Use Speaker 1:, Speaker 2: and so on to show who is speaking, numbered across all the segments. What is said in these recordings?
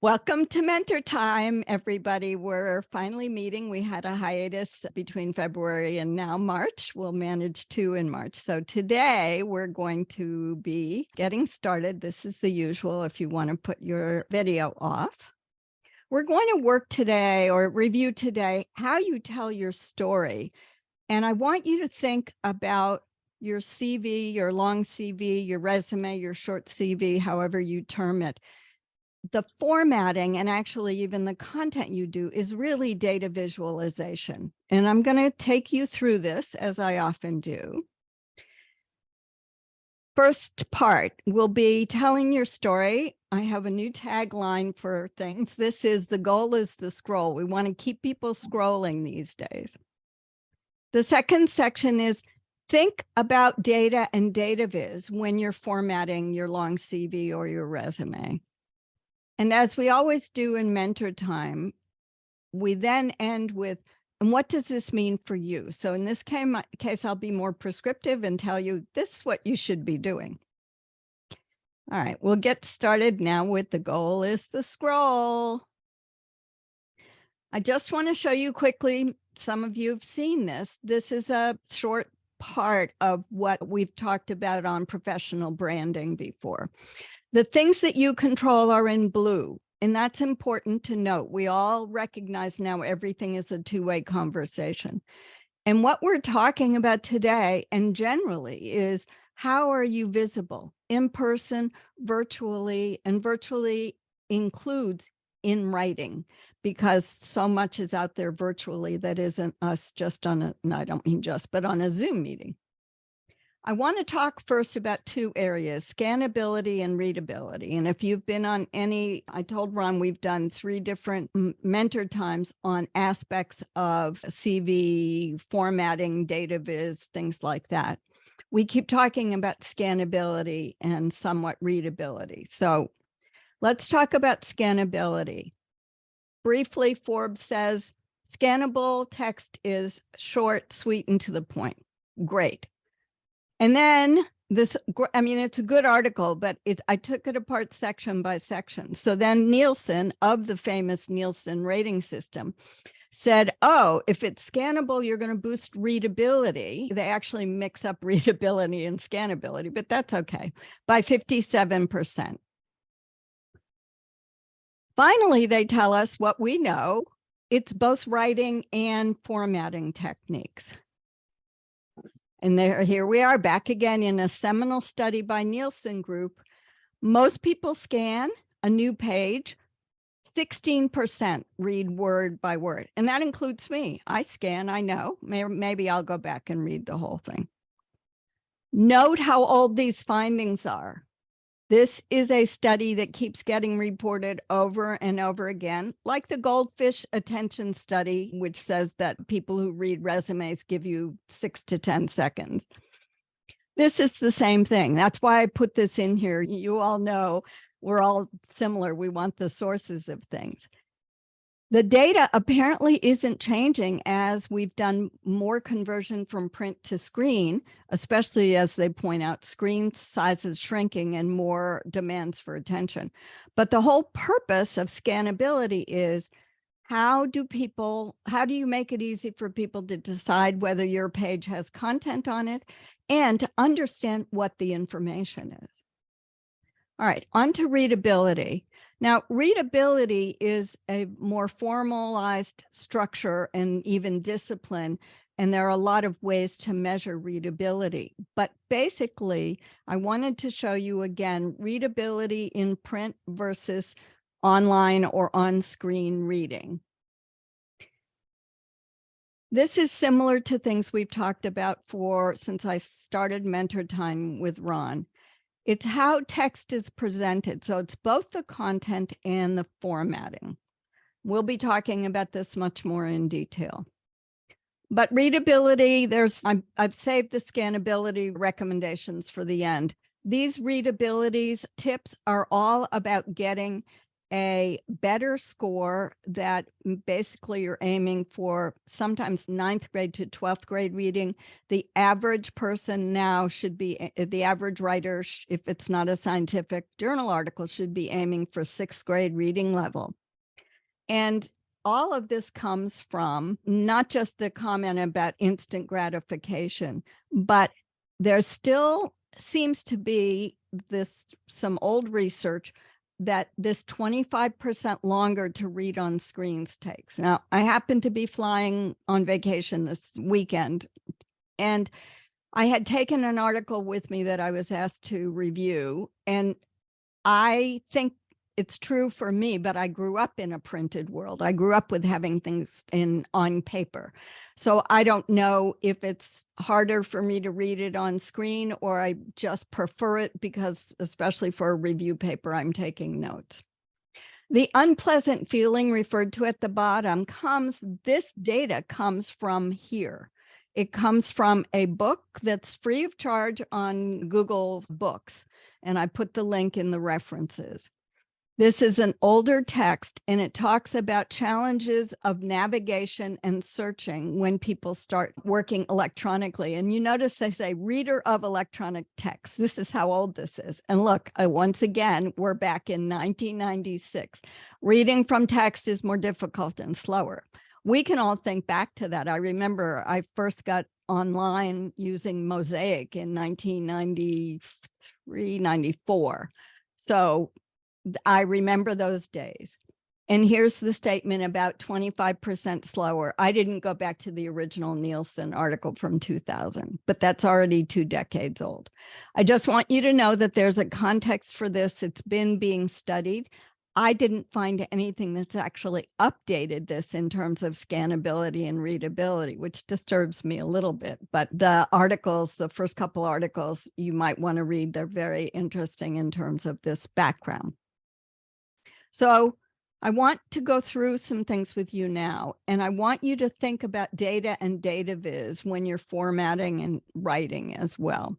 Speaker 1: Welcome to Mentor Time, everybody. We're finally meeting. We had a hiatus between February and now March. We'll manage 2 in March. So today we're going to be getting started. This is the usual if you want to put your video off. We're going to work today or review today how you tell your story. And I want you to think about your CV, your long CV, your resume, your short CV, however you term it. The formatting and actually even the content you do is really data visualization. And I'm going to take you through this as I often do. First part will be telling your story. I have a new tagline for things. This is the goal is the scroll. We want to keep people scrolling these days. The second section is think about data and data viz when you're formatting your long CV or your resume. And as we always do in Mentor Time, we then end with, and what does this mean for you? So in this case, I'll be more prescriptive and tell you this is what you should be doing. All right, we'll get started now with the goal is the scroll. I just want to show you quickly, some of you have seen this. This is a short part of what we've talked about on professional branding before. The things that you control are in blue, and that's important to note. We all recognize now everything is a two-way conversation. And what we're talking about today and generally is how are you visible in person, virtually, and virtually includes in writing, because so much is out there virtually that isn't us just on a, no, I don't mean just, but on a Zoom meeting. I want to talk first about 2 areas, scannability and readability. And if you've been on any, I told Ron, we've done 3 different mentor times on aspects of CV, formatting, data viz, things like that. We keep talking about scannability and somewhat readability. So let's talk about scannability. Briefly, Forbes says, scannable text is short, sweet, and to the point. Great. And then this, I mean, it's a good article, but I took it apart section by section. So then Nielsen, of the famous Nielsen rating system, said, oh, if it's scannable, you're going to boost readability. They actually mix up readability and scannability, but that's okay, by 57%. Finally, they tell us what we know. It's both writing and formatting techniques. And here we are back again in a seminal study by Nielsen Group. Most people scan a new page, 16% read word by word. And that includes me. I scan, I know. Maybe I'll go back and read the whole thing. Note how old these findings are. This is a study that keeps getting reported over and over again, like the goldfish attention study, which says that people who read resumes give you 6 to 10 seconds. This is the same thing. That's why I put this in here. You all know we're all similar. We want the sources of things. The data apparently isn't changing as we've done more conversion from print to screen, especially as they point out screen sizes shrinking and more demands for attention. But the whole purpose of scannability is how do you make it easy for people to decide whether your page has content on it and to understand what the information is. All right, on to readability. Now, readability is a more formalized structure and even discipline, and there are a lot of ways to measure readability. But basically, I wanted to show you again, readability in print versus online or on-screen reading. This is similar to things we've talked about since I started Mentor Time with Ron. It's how text is presented. So it's both the content and the formatting. We'll be talking about this much more in detail. But readability, I've saved the scannability recommendations for the end. These readabilities tips are all about getting a better score that basically you're aiming for sometimes 9th grade to 12th grade reading. The average person now should be, the average writer, if it's not a scientific journal article, should be aiming for 6th grade reading level. And all of this comes from not just the comment about instant gratification, but there still seems to be some old research that this 25% longer to read on screens takes. Now, I happen to be flying on vacation this weekend, and I had taken an article with me that I was asked to review, and I think it's true for me, but I grew up in a printed world. I grew up with having things on paper. So I don't know if it's harder for me to read it on screen, or I just prefer it because, especially for a review paper, I'm taking notes. The unpleasant feeling referred to at the bottom this data comes from here. It comes from a book that's free of charge on Google Books, and I put the link in the references. This is an older text, and it talks about challenges of navigation and searching when people start working electronically. And you notice they say reader of electronic text. This is how old this is. And look, once again, we're back in 1996. Reading from text is more difficult and slower. We can all think back to that. I remember I first got online using Mosaic in 1993, 94. So I remember those days. And here's the statement about 25% slower. I didn't go back to the original Nielsen article from 2000, but that's already 2 decades old. I just want you to know that there's a context for this. It's been being studied. I didn't find anything that's actually updated this in terms of scannability and readability, which disturbs me a little bit. But the articles, the first couple articles you might want to read, they're very interesting in terms of this background. So I want to go through some things with you now, and I want you to think about data and data viz when you're formatting and writing as well.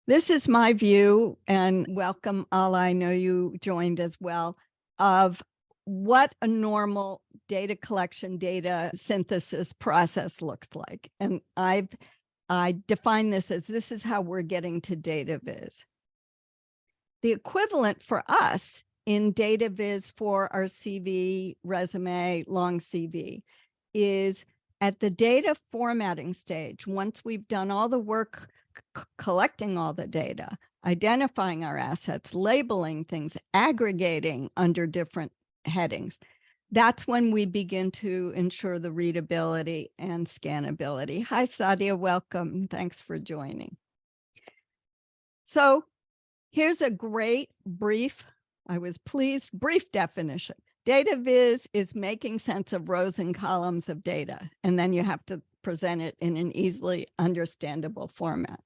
Speaker 1: This is my view, and welcome, Ala, I know you joined as well, of what a normal data collection, data synthesis process looks like. And I define this is how we're getting to data viz. The equivalent for us in data viz for our CV, resume, long CV is at the data formatting stage. Once we've done all the work collecting all the data, identifying our assets, labeling things, aggregating under different headings, that's when we begin to ensure the readability and scannability. Hi, Sadia, welcome. Thanks for joining. So here's a great brief definition. Data viz is making sense of rows and columns of data, and then you have to present it in an easily understandable format.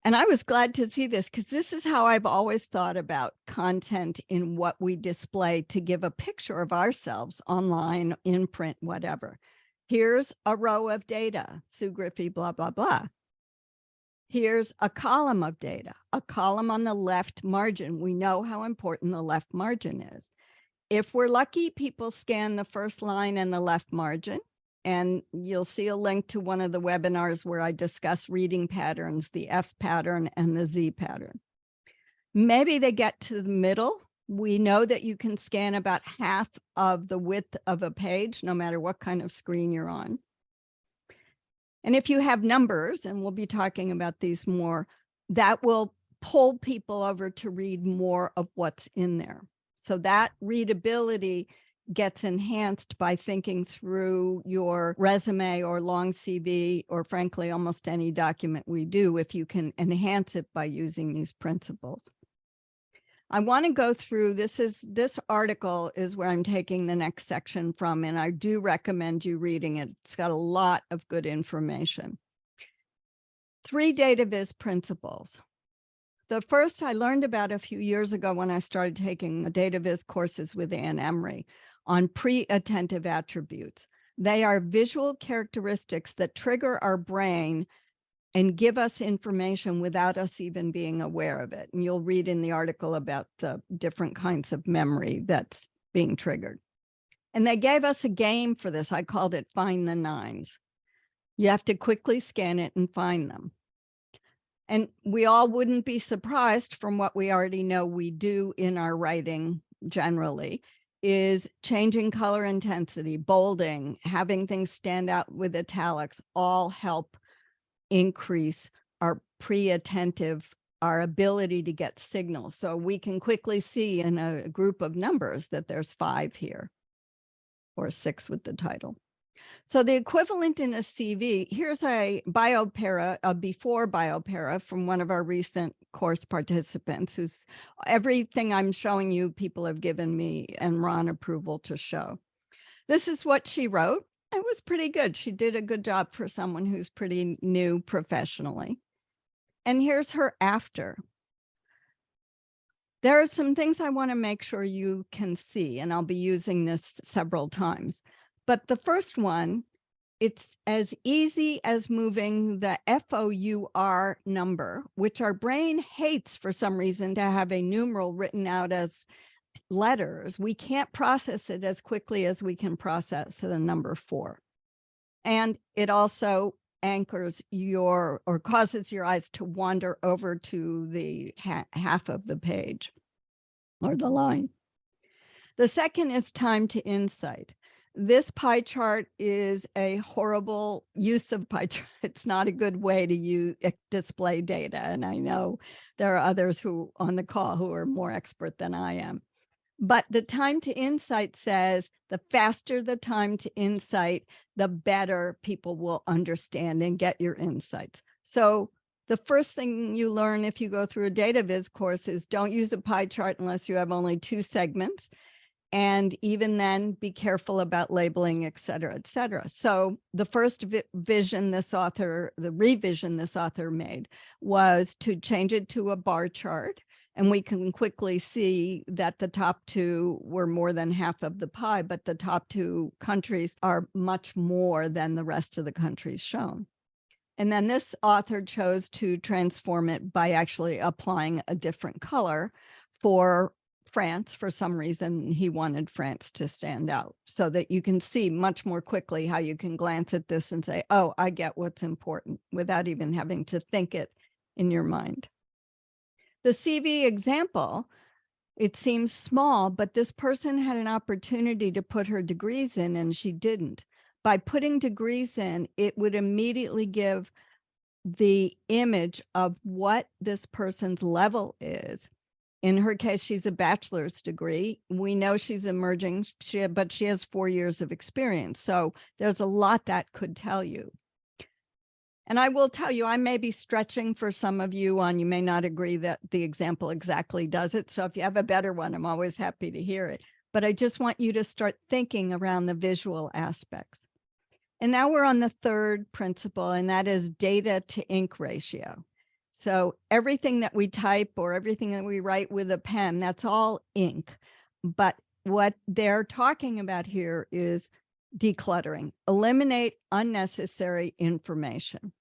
Speaker 1: And I was glad to see this because this is how I've always thought about content in what we display to give a picture of ourselves online, in print, whatever. Here's a row of data, Sue Griffey, blah, blah, blah. Here's a column of data, a column on the left margin. We know how important the left margin is. If we're lucky, people scan the first line and the left margin, and you'll see a link to one of the webinars where I discuss reading patterns, the F pattern and the Z pattern. Maybe they get to the middle. We know that you can scan about half of the width of a page, no matter what kind of screen you're on. And if you have numbers, and we'll be talking about these more, that will pull people over to read more of what's in there. So that readability gets enhanced by thinking through your resume or long CV, or frankly, almost any document we do, if you can enhance it by using these principles. I want to go through, this article is where I'm taking the next section from, and I do recommend you reading it. It's got a lot of good information. 3 data viz principles. The first I learned about a few years ago when I started taking data viz courses with Ann Emery on pre-attentive attributes. They are visual characteristics that trigger our brain and give us information without us even being aware of it. And you'll read in the article about the different kinds of memory that's being triggered. And they gave us a game for this. I called it Find the Nines. You have to quickly scan it and find them. And we all wouldn't be surprised from what we already know we do in our writing generally, is changing color intensity, bolding, having things stand out with italics, all help increase our pre-attentive, our ability to get signals. So we can quickly see in a group of numbers that there's 5 here, or 6 with the title. So the equivalent in a CV, here's a biopara, a before biopara from one of our recent course participants, who's everything I'm showing you, people have given me and Ron approval to show. This is what she wrote. It was pretty good. She did a good job for someone who's pretty new professionally. And here's her after. There are some things I want to make sure you can see, and I'll be using this several times. But the first one, it's as easy as moving the FOUR number, which our brain hates for some reason to have a numeral written out as letters. We can't process it as quickly as we can process the number 4. And it also anchors your, or causes your eyes to wander over to the half of the page or the line. The second is time to insight. This pie chart is a horrible use of pie chart. It's not a good way to display data. And I know there are others who on the call who are more expert than I am. But the time to insight says the faster the time to insight, the better people will understand and get your insights. So the first thing you learn if you go through a data viz course is don't use a pie chart unless you have only 2 segments. And even then, be careful about labeling, et cetera, et cetera. So the first revision this author made was to change it to a bar chart. And we can quickly see that the top 2 were more than half of the pie, but the top 2 countries are much more than the rest of the countries shown. And then this author chose to transform it by actually applying a different color for France. For some reason, he wanted France to stand out so that you can see much more quickly how you can glance at this and say, oh, I get what's important without even having to think it in your mind. The CV example, it seems small, but this person had an opportunity to put her degrees in and she didn't. By putting degrees in, it would immediately give the image of what this person's level is. In her case, she's a bachelor's degree. We know she's emerging, but she has 4 years of experience. So there's a lot that could tell you. And I will tell you, I may be stretching for some of you on, you may not agree that the example exactly does it. So if you have a better one, I'm always happy to hear it. But I just want you to start thinking around the visual aspects. And now we're on the third principle, and that is data to ink ratio. So everything that we type or everything that we write with a pen, that's all ink. But what they're talking about here is decluttering, eliminate unnecessary information.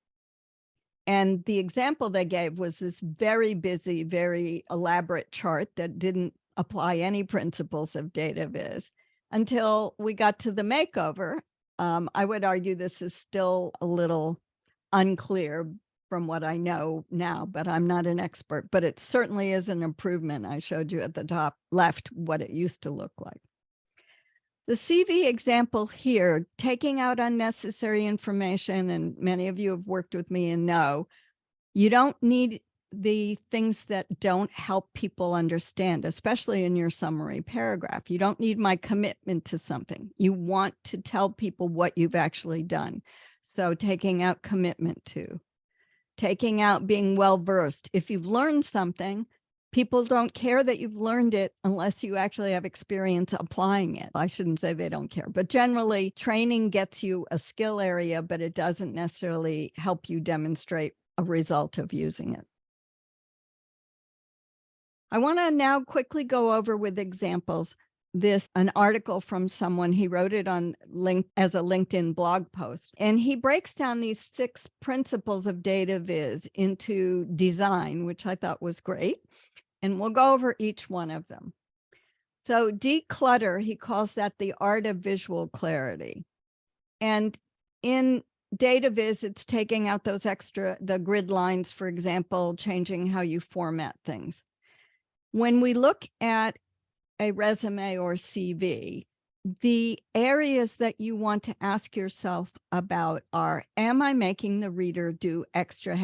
Speaker 1: And the example they gave was this very busy, very elaborate chart that didn't apply any principles of data viz until we got to the makeover. I would argue this is still a little unclear from what I know now, but I'm not an expert, but it certainly is an improvement. I showed you at the top left what it used to look like. The CV example here, taking out unnecessary information, and many of you have worked with me and know, you don't need the things that don't help people understand, especially in your summary paragraph. You don't need my commitment to something. You want to tell people what you've actually done. So taking out commitment to, taking out being well-versed. If you've learned something, people don't care that you've learned it unless you actually have experience applying it. I shouldn't say they don't care, but generally training gets you a skill area, but it doesn't necessarily help you demonstrate a result of using it. I want to now quickly go over with examples an article from someone. He wrote it on as a LinkedIn blog post, and he breaks down these 6 principles of data viz into design, which I thought was great. And we'll go over each one of them. So declutter, he calls that the art of visual clarity. And in data viz, it's taking out those the grid lines, for example, changing how you format things. When we look at a resume or CV, the areas that you want to ask yourself about are, am I making the reader do extra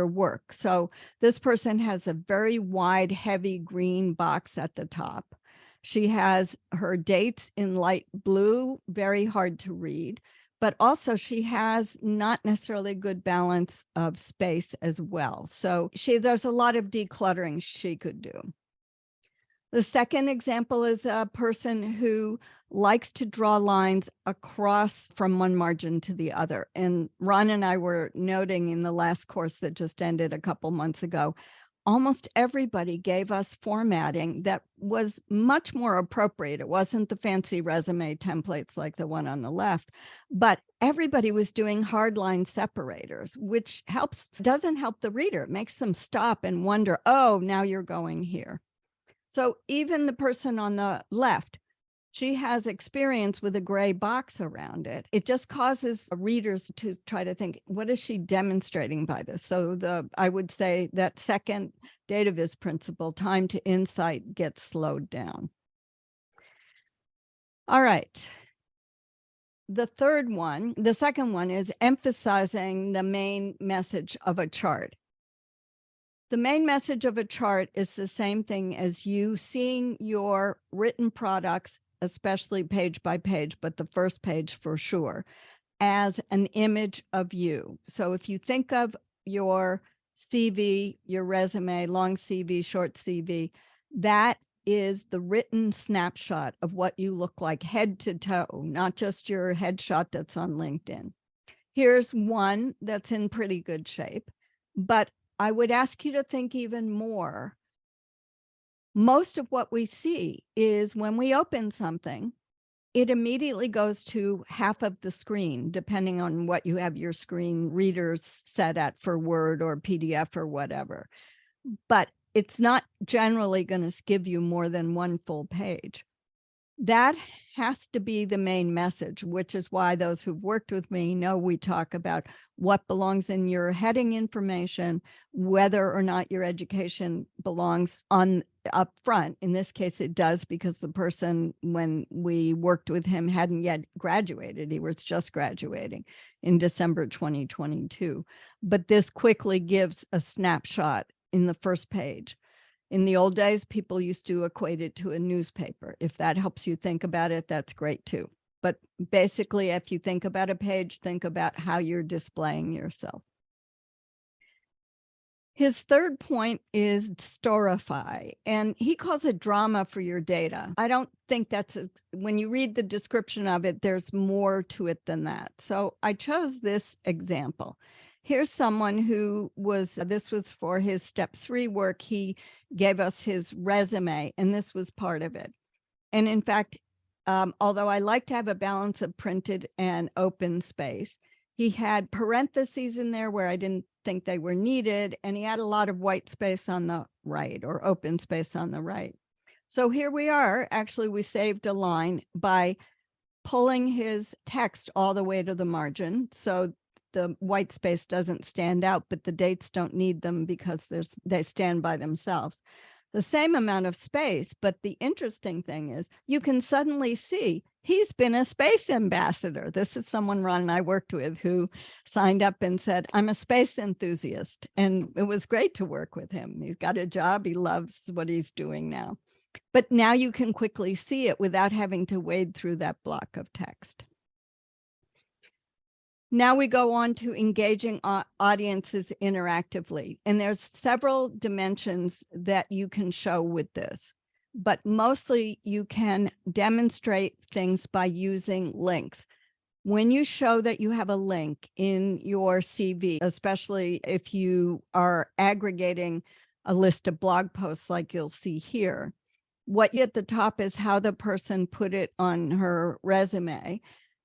Speaker 1: work? So this person has a very wide, heavy green box at the top. She has her dates in light blue, very hard to read, but also she has not necessarily good balance of space as well. So there's a lot of decluttering she could do. The second example is a person who likes to draw lines across from one margin to the other. And Ron and I were noting in the last course that just ended a couple months ago, almost everybody gave us formatting that was much more appropriate. It wasn't the fancy resume templates like the one on the left, but everybody was doing hardline separators, which doesn't help the reader. It makes them stop and wonder, oh, now you're going here. So even the person on the left, she has experience with a gray box around it. It just causes readers to try to think, what is she demonstrating by this? So I would say that second data viz principle, time to insight, gets slowed down. All right. The second one is emphasizing the main message of a chart. The main message of a chart is the same thing as you seeing your written products, especially page by page, but the first page for sure, as an image of you. So if you think of your CV, your resume, long CV, short CV, that is the written snapshot of what you look like head to toe, not just your headshot that's on LinkedIn. Here's one that's in pretty good shape, but I would ask you to think even more. Most of what we see is when we open something, it immediately goes to half of the screen, depending on what you have your screen readers set at for Word or PDF or whatever. But it's not generally going to give you more than one full page. That has to be the main message, which is why those who've worked with me know we talk about what belongs in your heading information, whether or not your education belongs up front. In this case, it does, because the person, when we worked with him, hadn't yet graduated. He was just graduating in December 2022. But this quickly gives a snapshot in the first page. In the old days, people used to equate it to a newspaper. If that helps you think about it, that's great too. But basically, if you think about a page, think about how you're displaying yourself. His third point is storify, and he calls it drama for your data. I don't think when you read the description of it, there's more to it than that. So I chose this example. Here's someone who this was for his step 3 work. He gave us his resume, and this was part of it. And in fact, although I like to have a balance of printed and open space, he had parentheses in there where I didn't think they were needed, and he had a lot of white space on the right, or open space on the right. So here we are. Actually, we saved a line by pulling his text all the way to the margin. So the white space doesn't stand out, but the dates don't need them because they stand by themselves. The same amount of space, but the interesting thing is you can suddenly see he's been a space ambassador. This is someone Ron and I worked with who signed up and said, I'm a space enthusiast. And it was great to work with him. He's got a job. He loves what he's doing now. But now you can quickly see it without having to wade through that block of text. Now we go on to engaging audiences interactively. And there's several dimensions that you can show with this, but mostly you can demonstrate things by using links. When you show that you have a link in your CV, especially if you are aggregating a list of blog posts like you'll see here, What at the top is how the person put it on her resume.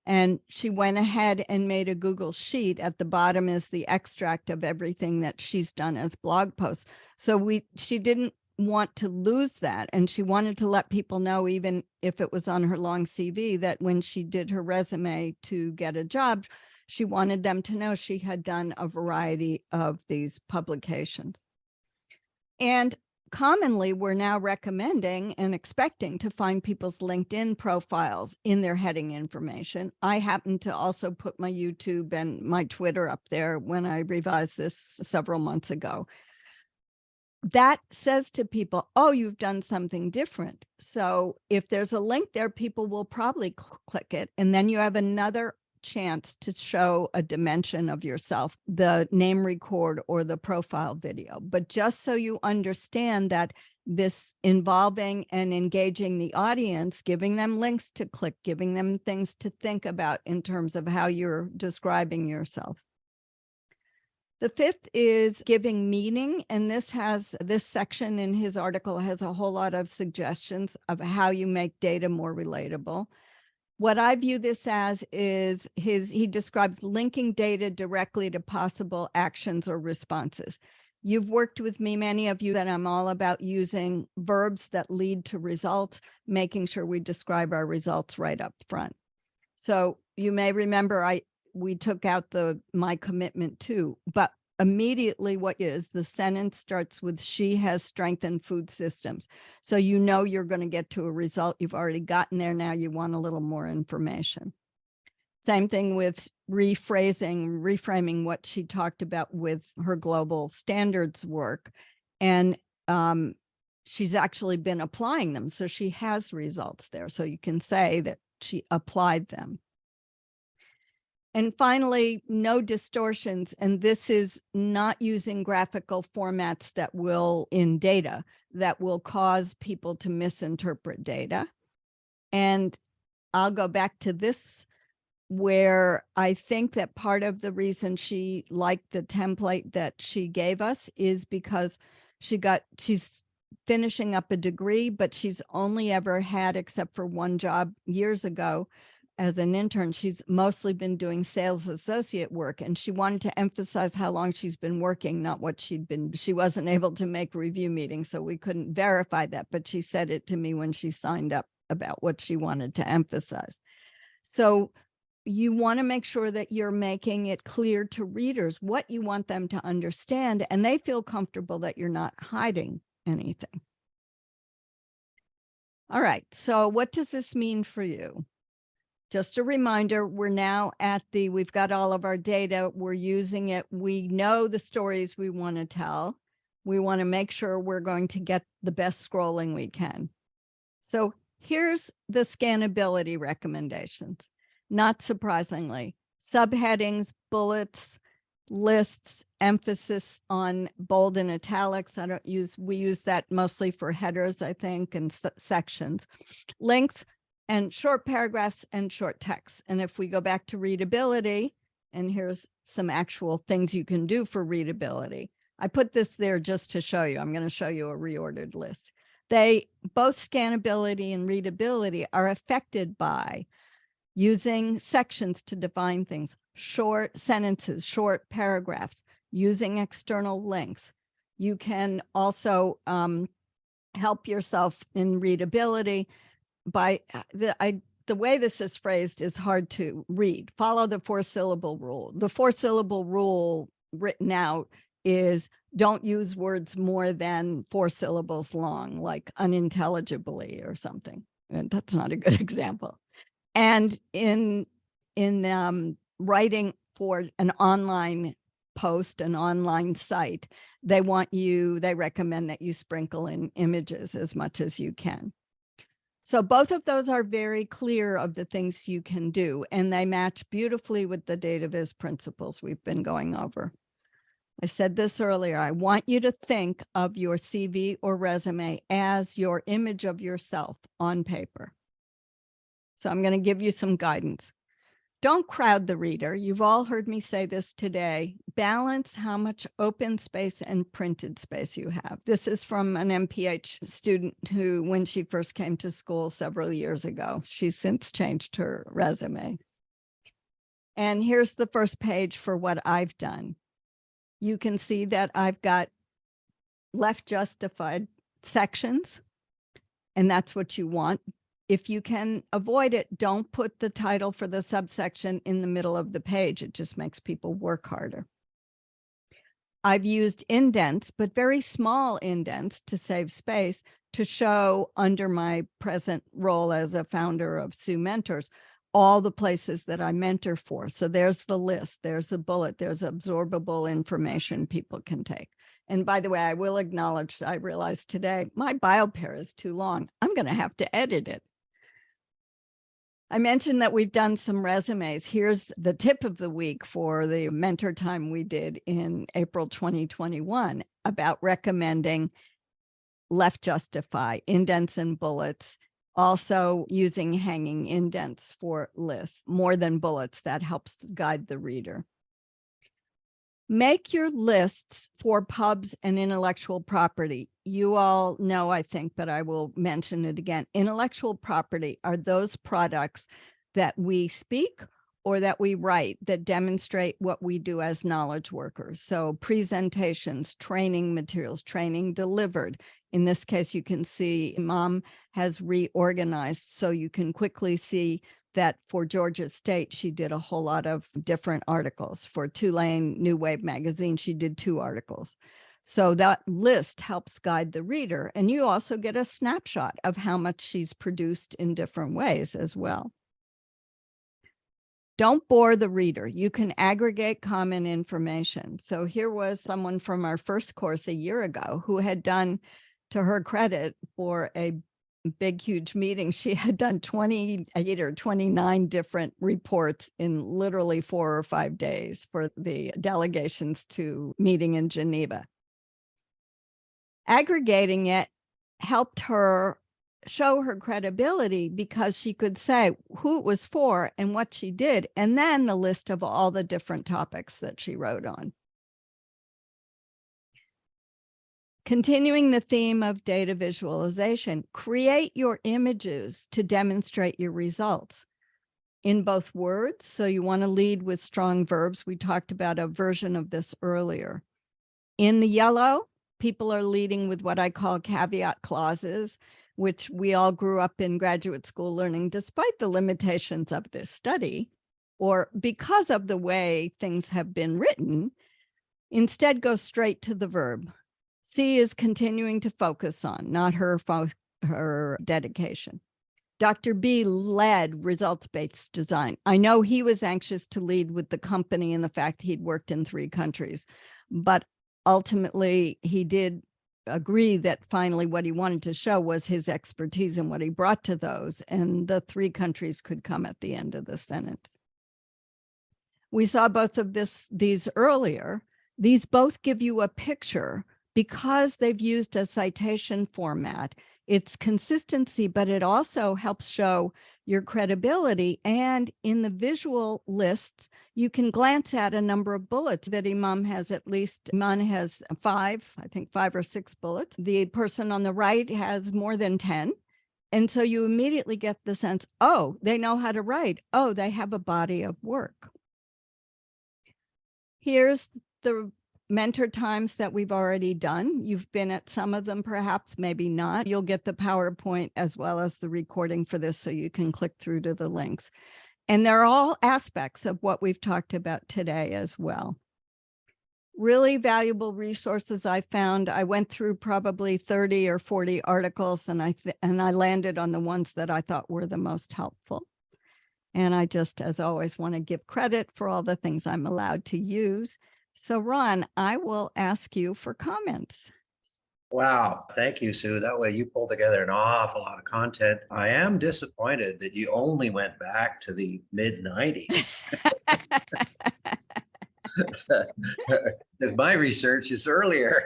Speaker 1: And she went ahead and made a Google Sheet. At the bottom is the extract of everything that she's done as blog posts. So she didn't want to lose that. And she wanted to let people know, even if it was on her long CV, that when she did her resume to get a job, she wanted them to know she had done a variety of these publications. And commonly, we're now recommending and expecting to find people's LinkedIn profiles in their heading information. I happen to also put my YouTube and my Twitter up there when I revised this several months ago. That says to people, oh, you've done something different. So if there's a link there, people will probably click it. And then you have another chance to show a dimension of yourself, the name record or the profile video. But just so you understand that this involving and engaging the audience, giving them links to click, giving them things to think about in terms of how you're describing yourself. The fifth is giving meaning, and this section in his article has a whole lot of suggestions of how you make data more relatable. What I view this as is he describes linking data directly to possible actions or responses. You've worked with me, many of you, that I'm all about using verbs that lead to results, making sure we describe our results right up front. So you may remember we took out my commitment to, but immediately what is the sentence starts with she has strengthened food systems. So you know you're going to get to a result. You've already gotten there. Now you want a little more information. Same thing with reframing what she talked about with her global standards work. And she's actually been applying them. So she has results there. So you can say that she applied them. And finally, no distortions. And this is not using graphical formats in data that will cause people to misinterpret data. And I'll go back to this, where I think that part of the reason she liked the template that she gave us is because she's finishing up a degree, but she's only ever had, except for one job years ago, as an intern, she's mostly been doing sales associate work, and she wanted to emphasize how long she's been working, not what she wasn't able to make review meetings, so we couldn't verify that, but she said it to me when she signed up about what she wanted to emphasize. So you want to make sure that you're making it clear to readers what you want them to understand, and they feel comfortable that you're not hiding anything. All right, so what does this mean for you? Just a reminder, we're now we've got all of our data, we're using it, we know the stories we want to tell. We want to make sure we're going to get the best scrolling we can. So here's the scannability recommendations. Not surprisingly, subheadings, bullets, lists, emphasis on bold and italics. We use that mostly for headers, I think, and sections. Links, and short paragraphs and short text. And if we go back to readability, and here's some actual things you can do for readability. I put this there just to show you. I'm going to show you a reordered list. Both scannability and readability are affected by using sections to define things, short sentences, short paragraphs, using external links. You can also help yourself in readability by the way this is phrased is hard to read. Follow the 4-syllable rule. The 4-syllable rule written out is don't use words more than 4 syllables long, like unintelligibly or something. And that's not a good example. And in writing for an online post, an online site, they recommend that you sprinkle in images as much as you can. So both of those are very clear of the things you can do, and they match beautifully with the data viz principles we've been going over. I said this earlier, I want you to think of your CV or resume as your image of yourself on paper. So I'm going to give you some guidance. Don't crowd the reader. You've all heard me say this today. Balance how much open space and printed space you have. This is from an MPH student who, when she first came to school several years ago, she's since changed her resume. And here's the first page for what I've done. You can see that I've got left justified sections, and that's what you want. If you can avoid it, don't put the title for the subsection in the middle of the page. It just makes people work harder. I've used indents, but very small indents to save space, to show under my present role as a founder of Sue Mentors, all the places that I mentor for. So there's the list, there's the bullet, there's absorbable information people can take. And by the way, I will acknowledge, I realized today, my bio pair is too long. I'm going to have to edit it. I mentioned that we've done some resumes. Here's the tip of the week for the MentorTime we did in April 2021 about recommending left justify, indents and bullets, also using hanging indents for lists, more than bullets. That helps guide the reader. Make your lists for pubs and intellectual property. You all know, I think, but I will mention it again. Intellectual property are those products that we speak or that we write that demonstrate what we do as knowledge workers. So presentations, training materials, training delivered. In this case, you can see Mom has reorganized, so you can quickly see that for Georgia State, she did a whole lot of different articles. For Tulane New Wave magazine, she did 2 articles. So that list helps guide the reader. And you also get a snapshot of how much she's produced in different ways as well. Don't bore the reader. You can aggregate common information. So here was someone from our first course a year ago who had done, to her credit, for a big, huge meeting, she had done 28 or 29 different reports in literally 4 or 5 days for the delegations to meeting in Geneva. Aggregating it helped her show her credibility because she could say who it was for and what she did, and then the list of all the different topics that she wrote on. Continuing the theme of data visualization, create your images to demonstrate your results in both words. So you want to lead with strong verbs. We talked about a version of this earlier. In the yellow, people are leading with what I call caveat clauses, which we all grew up in graduate school learning despite the limitations of this study, or because of the way things have been written. Instead, go straight to the verb. C is continuing to focus on, not her dedication. Dr. B led results-based design. I know he was anxious to lead with the company and the fact he'd worked in 3 countries, but ultimately he did agree that finally what he wanted to show was his expertise and what he brought to those, and the 3 countries could come at the end of the sentence. We saw both of these earlier. These both give you a picture because they've used a citation format. It's consistency, but it also helps show your credibility. And in the visual lists, you can glance at a number of bullets. that Imam has 5, I think 5 or 6 bullets. The person on the right has more than 10. And so you immediately get the sense, oh, they know how to write. Oh, they have a body of work. Here's the mentor times that we've already done. You've been at some of them, perhaps, maybe not. You'll get the PowerPoint as well as the recording for this, so you can click through to the links. And they're all aspects of what we've talked about today as well. Really valuable resources I found. I went through probably 30 or 40 articles, and I landed on the ones that I thought were the most helpful. And I just, as always, want to give credit for all the things I'm allowed to use. So Ron, I will ask you for comments.
Speaker 2: Wow. Thank you, Sue. That way you pulled together an awful lot of content. I am disappointed that you only went back to the mid-90s. Because my research is earlier.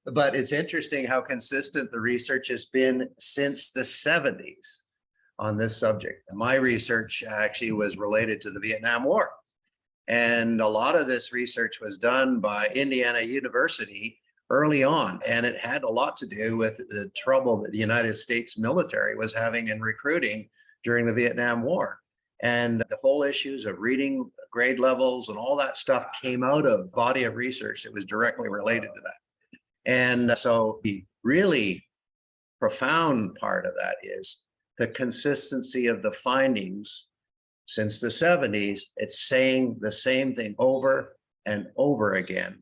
Speaker 2: But it's interesting how consistent the research has been since the 70s. on this subject. My research actually was related to the Vietnam War. And a lot of this research was done by Indiana University early on, and it had a lot to do with the trouble that the United States military was having in recruiting during the Vietnam War. And the whole issues of reading grade levels and all that stuff came out of a body of research that was directly related to that. And so the really profound part of that is the consistency of the findings. Since the 70s, it's saying the same thing over and over again.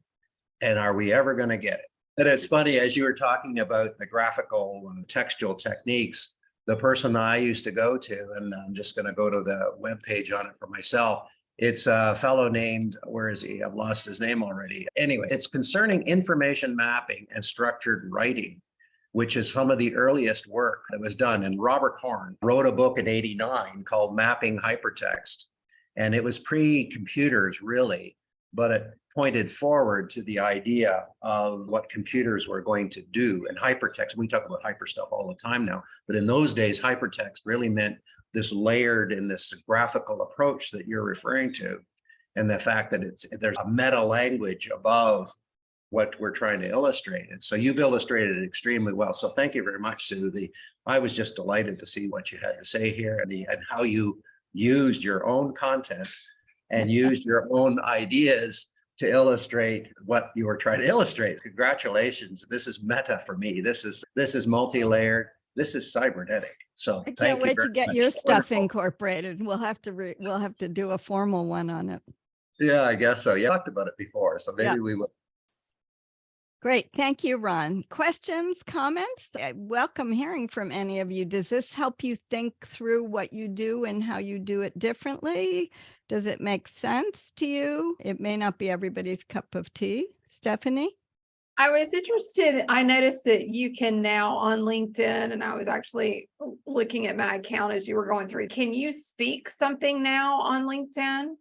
Speaker 2: And are we ever going to get it? And it's funny, as you were talking about the graphical and textual techniques, the person I used to go to, and I'm just going to go to the webpage on it for myself. It's a fellow named, where is he? I've lost his name already. Anyway, it's concerning information mapping and structured writing, which is some of the earliest work that was done. And Robert Horn wrote a book in '89 called Mapping Hypertext. And it was pre-computers, really, but it pointed forward to the idea of what computers were going to do. And hypertext, we talk about hyper stuff all the time now, but in those days, hypertext really meant this layered and this graphical approach that you're referring to. And the fact that there's a meta language above what we're trying to illustrate. And so you've illustrated it extremely well. So thank you very much, Sue. I was just delighted to see what you had to say here and how you used your own content and used your own ideas to illustrate what you were trying to illustrate. Congratulations. This is meta for me. This is multi-layered. This is cybernetic. So
Speaker 1: I can't wait to get
Speaker 2: much.
Speaker 1: your stuff
Speaker 2: Wonderful.
Speaker 1: incorporated. We'll have to do a formal one on it.
Speaker 2: Yeah, I guess so. You talked about it before, so maybe we will.
Speaker 1: Great. Thank you, Ron. Questions, comments? I welcome hearing from any of you. Does this help you think through what you do and how you do it differently? Does it make sense to you? It may not be everybody's cup of tea. Stephanie?
Speaker 3: I was interested. I noticed that you can now on LinkedIn, and I was actually looking at my account as you were going through. Can you speak something now on LinkedIn?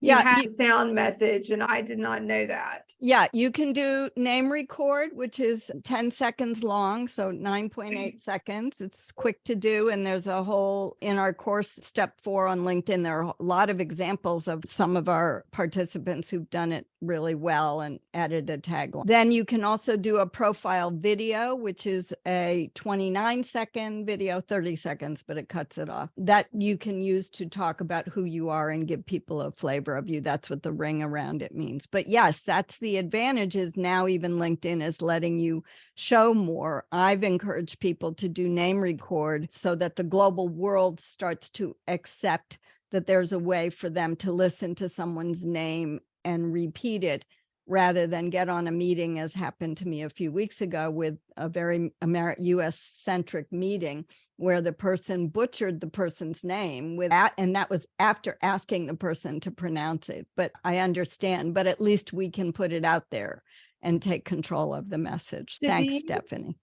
Speaker 3: You have a sound message, and I did not know that.
Speaker 1: Yeah, you can do name record, which is 10 seconds long, so 9.8 seconds. It's quick to do, and there's a whole, in our course, step 4 on LinkedIn, there are a lot of examples of some of our participants who've done it really well and added a tagline. Then you can also do a profile video, which is a 29-second video, 30 seconds, but it cuts it off. That you can use to talk about who you are and give people a flavor of you. That's what the ring around it means. But yes, that's the advantage, is now even LinkedIn is letting you show more. I've encouraged people to do name record so that the global world starts to accept that there's a way for them to listen to someone's name and repeat it, rather than get on a meeting, as happened to me a few weeks ago with a very US-centric meeting where the person butchered the person's name with that, and that was after asking the person to pronounce it. But I understand, but at least we can put it out there and take control of the message.
Speaker 3: So
Speaker 1: Thanks, Stephanie.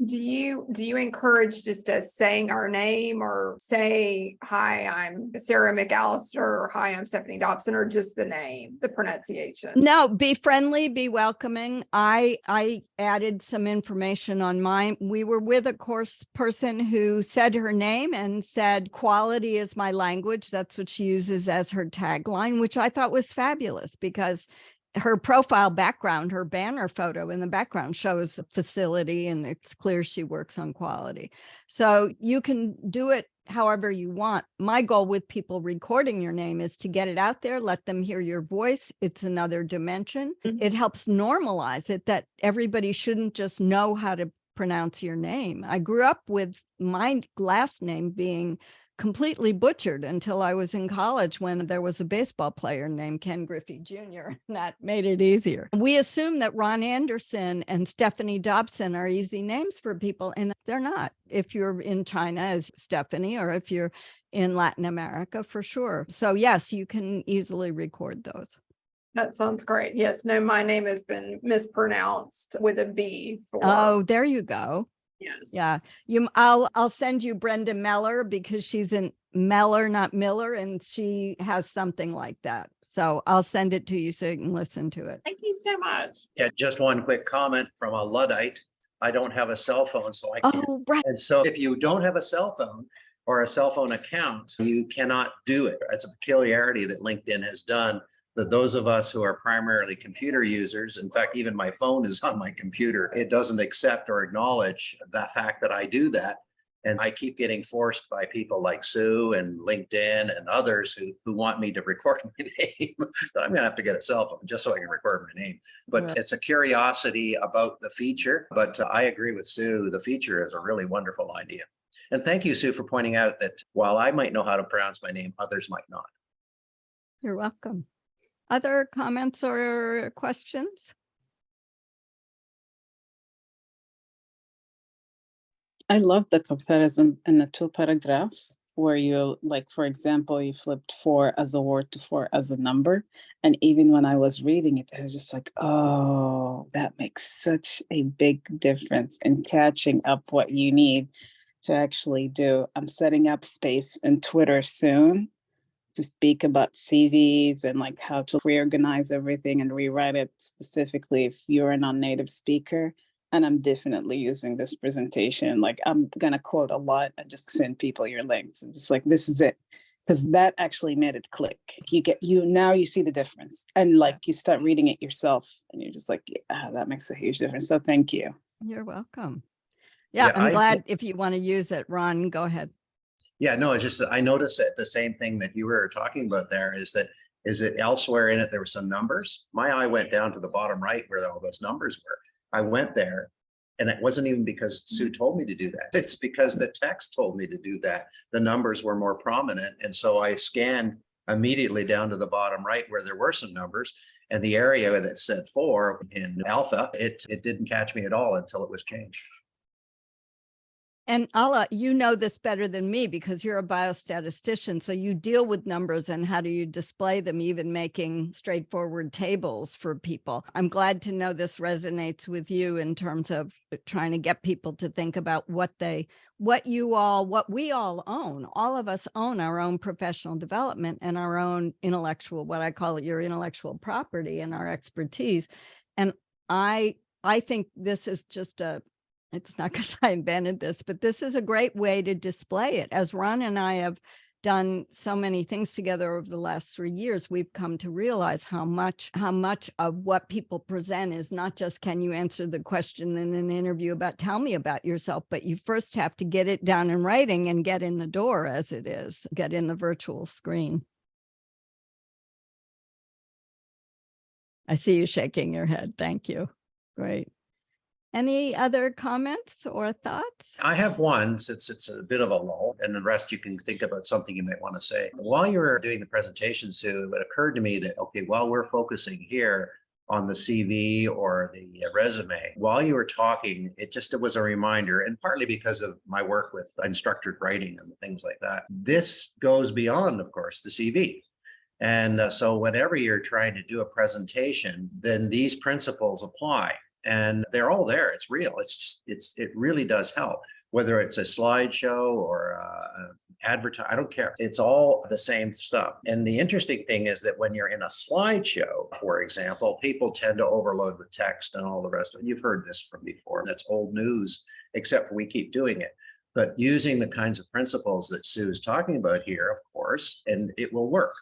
Speaker 3: Do you encourage just us saying our name, or say, hi, I'm Sarah McAllister, or hi, I'm Stephanie Dobson, or just the name, the pronunciation?
Speaker 1: No, be friendly, be welcoming. I added some information on mine. We were with a course person who said her name and said, quality is my language. That's what she uses as her tagline, which I thought was fabulous, because her profile background, her banner photo in the background shows facility, and it's clear she works on quality. So you can do it however you want. My goal with people recording your name is to get it out there, let them hear your voice. It's another dimension. It helps normalize it, that everybody shouldn't just know how to pronounce your name. I grew up with my last name being completely butchered until I was in college, when there was a baseball player named Ken Griffey Jr. and that made it easier. We assume that Ron Anderson and Stephanie Dobson are easy names for people, and they're not. If you're in China as Stephanie, or if you're in Latin America, for sure. So yes, you can easily record those.
Speaker 3: That sounds great. Yes, no, my name has been mispronounced with a B.
Speaker 1: Oh, there you go.
Speaker 3: Yes.
Speaker 1: Yeah, I'll send you Brenda Meller, because she's in Meller, not Miller, and she has something like that. So I'll send it to you so you can listen to it.
Speaker 3: Thank you so much.
Speaker 2: Yeah, just one quick comment from a Luddite. I don't have a cell phone, so I can't.
Speaker 1: Oh, right.
Speaker 2: And so if you don't have a cell phone, or a cell phone account, you cannot do it. It's a peculiarity that LinkedIn has done, that those of us who are primarily computer users, in fact, even my phone is on my computer, it doesn't accept or acknowledge the fact that I do that. And I keep getting forced by people like Sue and LinkedIn and others who want me to record my name. But I'm going to have to get a cell phone just so I can record my name. But
Speaker 1: Right.
Speaker 2: it's a curiosity about the feature. But I agree with Sue. The feature is a really wonderful idea. And thank you, Sue, for pointing out that while I might know how to pronounce my name, others might not.
Speaker 1: You're welcome. Other comments or questions?
Speaker 4: I love the comparison in the two paragraphs where you, like, for example, you flipped 4 as a word to 4 as a number. And even when I was reading it, I was just like, oh, that makes such a big difference in catching up what you need to actually do. I'm setting up space in Twitter soon to speak about CVs and like how to reorganize everything and rewrite it specifically if you're a non-native speaker. And I'm definitely using this presentation. Like, I'm gonna quote a lot and just send people your links. I'm just like, this is it. Because that actually made it click. Now you see the difference. And like you start reading it yourself and you're just like, yeah, that makes a huge difference. So thank you.
Speaker 1: You're welcome. Yeah,
Speaker 2: Yeah,
Speaker 1: I'm glad if you want to use it, Ron, go ahead.
Speaker 2: Yeah, no, it's just that I noticed that the same thing that you were talking about there is that elsewhere in it, there were some numbers. My eye went down to the bottom right where all those numbers were. I went there and it wasn't even because Sue told me to do that. It's because the text told me to do that. The numbers were more prominent. And so I scanned immediately down to the bottom right where there were some numbers, and the area that said 4 in alpha, it didn't catch me at all until it was changed.
Speaker 1: And Ala, you know this better than me because you're a biostatistician. So you deal with numbers and how do you display them, even making straightforward tables for people. I'm glad to know this resonates with you in terms of trying to get people to think about what we all own. All of us own our own professional development and our own intellectual, what I call it, your intellectual property and our expertise. And I think this is just it's not because I invented this, but this is a great way to display it. As Ron and I have done so many things together over the last 3 years, we've come to realize how much of what people present is not just, can you answer the question in an interview about, tell me about yourself, but you first have to get it down in writing and get in the door as it is, get in the virtual screen. I see you shaking your head. Thank you. Great. Any other comments or thoughts?
Speaker 2: I have one, since it's a bit of a lull, and the rest you can think about something you might want to say. While you were doing the presentation, Sue, it occurred to me that, okay, while we're focusing here on the CV or the resume, while you were talking, it was a reminder, and partly because of my work with unstructured writing and things like that. This goes beyond, of course, the CV. And so whenever you're trying to do a presentation, then these principles apply. And they're all there. It's real. It really does help, whether it's a slideshow or advertise. I don't care. It's all the same stuff. And the interesting thing is that when you're in a slideshow, for example, people tend to overload the text and all the rest of it. You've heard this from before. That's old news, except for we keep doing it. But using the kinds of principles that Sue is talking about here, of course, and it will work.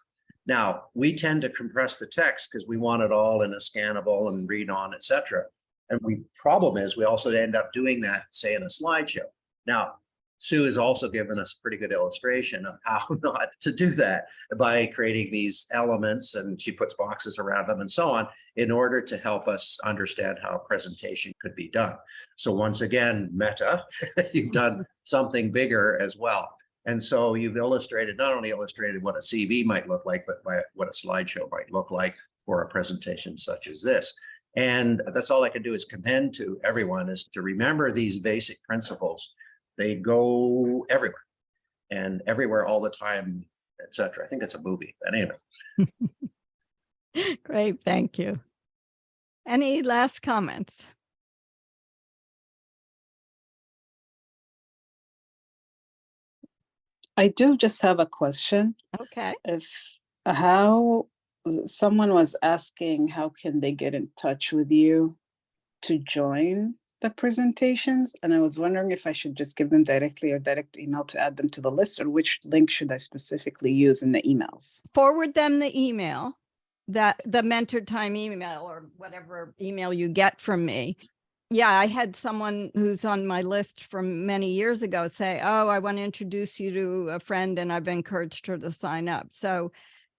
Speaker 2: Now, we tend to compress the text because we want it all in a scannable and read on, et cetera. And the problem is we also end up doing that, say, in a slideshow. Now, Sue has also given us a pretty good illustration of how not to do that by creating these elements, and she puts boxes around them and so on in order to help us understand how a presentation could be done. So once again, meta, you've done something bigger as well. And so you've not only illustrated what a CV might look like, but what a slideshow might look like for a presentation such as this. And that's all I can do is commend to everyone, is to remember these basic principles. They go everywhere and everywhere all the time, et cetera. I think it's a movie, but anyway.
Speaker 1: Great, thank you. Any last comments?
Speaker 4: I do just have a question.
Speaker 1: Okay.
Speaker 4: Someone was asking, how can they get in touch with you to join? the presentations, and I was wondering if I should just give them directly or direct email to add them to the list, or which link should I specifically use in the emails?
Speaker 1: Forward them the email, that the MentorTime email or whatever email you get from me. Yeah, I had someone who's on my list from many years ago say, oh, I want to introduce you to a friend and I've encouraged her to sign up. So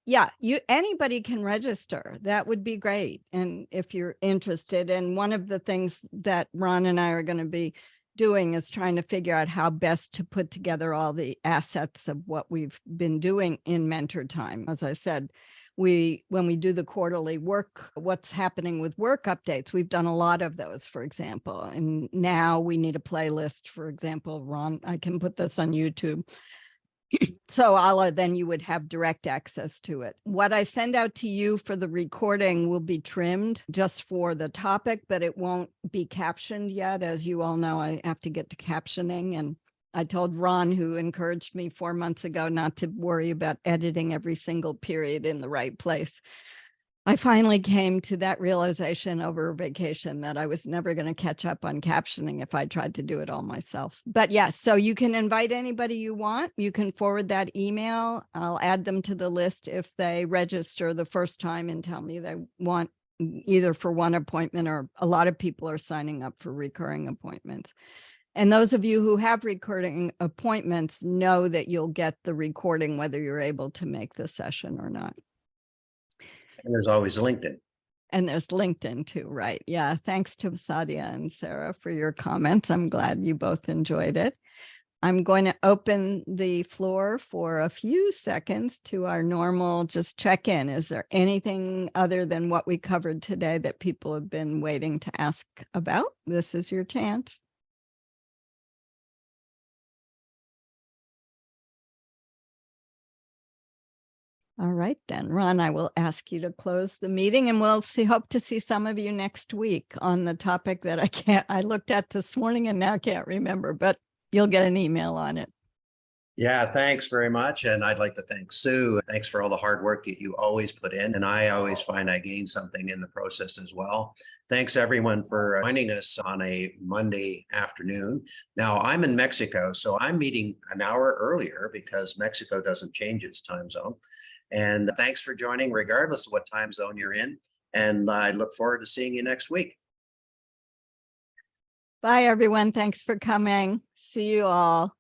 Speaker 1: yeah, anybody can register. That would be great. And if you're interested, and one of the things that Ron and I are going to be doing is trying to figure out how best to put together all the assets of what we've been doing in MentorTime. As I said, when we do the quarterly work, what's happening with work updates, we've done a lot of those, for example. And now we need a playlist, for example. Ron, I can put this on YouTube. So then you would have direct access to it. What I send out to you for the recording will be trimmed just for the topic, but it won't be captioned yet. As you all know, I have to get to captioning. And I told Ron, who encouraged me 4 months ago, not to worry about editing every single period in the right place. I finally came to that realization over vacation that I was never going to catch up on captioning if I tried to do it all myself. But yes, so you can invite anybody you want. You can forward that email. I'll add them to the list if they register the first time and tell me they want either for one appointment, or a lot of people are signing up for recurring appointments. And those of you who have recurring appointments know that you'll get the recording whether you're able to make the session or not.
Speaker 2: And there's always LinkedIn.
Speaker 1: And there's LinkedIn too, right? Yeah. Thanks to Sadia and Sarah for your comments. I'm glad you both enjoyed it. I'm going to open the floor for a few seconds to our normal just check in. Is there anything other than what we covered today that people have been waiting to ask about? This is your chance. All right, then, Ron, I will ask you to close the meeting, and we'll hope to see some of you next week on the topic that I looked at this morning and now can't remember, but you'll get an email on it.
Speaker 2: Yeah, thanks very much. And I'd like to thank Sue. Thanks for all the hard work that you always put in. And I always find I gain something in the process as well. Thanks everyone for joining us on a Monday afternoon. Now I'm in Mexico, so I'm meeting an hour earlier because Mexico doesn't change its time zone. And thanks for joining regardless of what time zone you're in. And I look forward to seeing you next week.
Speaker 1: Bye, everyone. Thanks for coming. See you all.